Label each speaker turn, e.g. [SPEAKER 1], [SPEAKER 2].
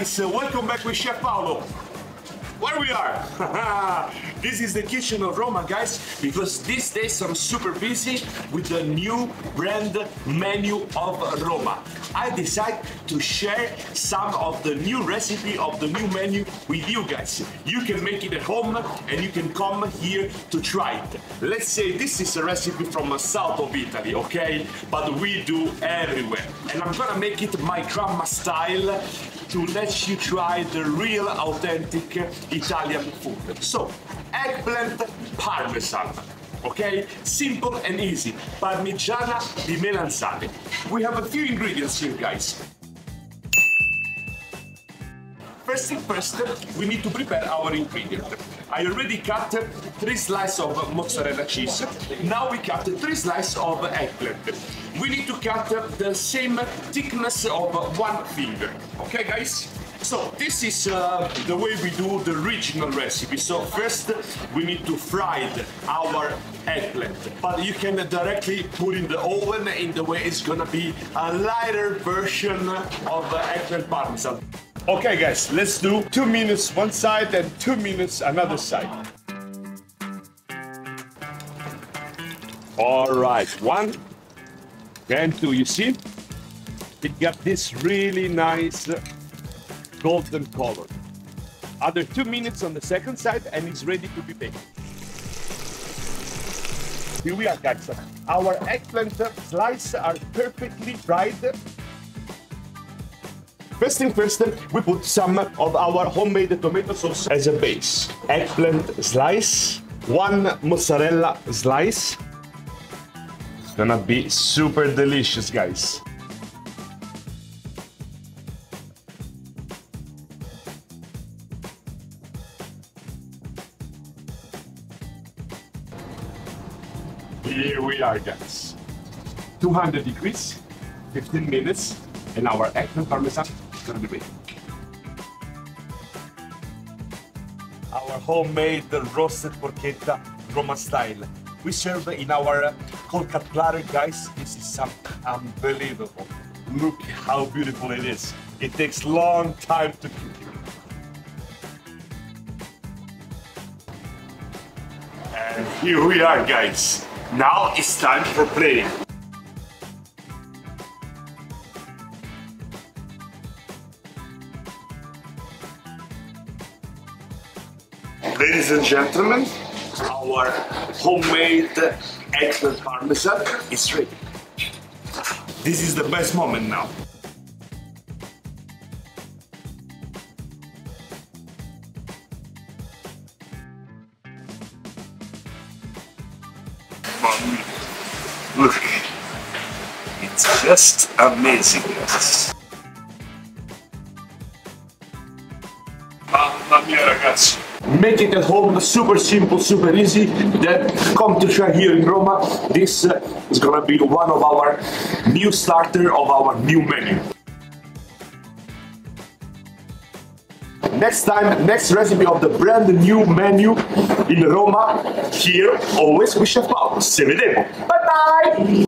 [SPEAKER 1] guys, welcome back with Chef Paolo. Where we are? This is the kitchen of Roma, guys, because these days I'm super busy with the new brand menu of Roma. I decided to share some of the new recipe of the new menu with you guys. You can make it at home and you can come here to try it. Let's say this is a recipe from the south of Italy, okay? But we do everywhere. And I'm gonna make it my grandma style to let you try the real authentic Italian food. So, eggplant parmesan, okay? Simple and easy. Parmigiana di melanzane. We have a few ingredients here, guys. First thing first, we need to prepare our ingredient. I already cut 3 slices of mozzarella cheese. Now we cut 3 slices of eggplant. We need to cut the same thickness of 1 finger. Okay, guys? So this is the way we do the original recipe. So first we need to fry our eggplant, but you can directly put in the oven in the way it's gonna be a lighter version of eggplant parmesan. Okay guys, let's do 2 minutes one side and 2 minutes another side. All right, 1 and 2, you see? It got this really nice golden color. Other 2 minutes on the second side and it's ready to be baked. Here we are, guys. Our eggplant slices are perfectly fried. First thing first, we put some of our homemade tomato sauce as a base. Eggplant slice, 1 mozzarella slice. It's gonna be super delicious, guys. Here we are, guys. 200 degrees, 15 minutes, and our eggplant parmesan is gonna be ready. Our homemade roasted porchetta Roma style. We serve in our cold cut platter, guys. This is something unbelievable. Look how beautiful it is. It takes long time to cook it. And here we are, guys. Now it's time for plating. Ladies and gentlemen, our homemade eggplant parmesan is ready. This is the best moment now. Look, it's just amazing, guys. Mamma mia, ragazzi. Make it at home, super simple, super easy. Then come to try here in Roma. This is gonna be one of our new starter of our new menu. Next time, next recipe of the brand new menu in Roma, here always with Chef Paolo. Se vedremo. Bye bye!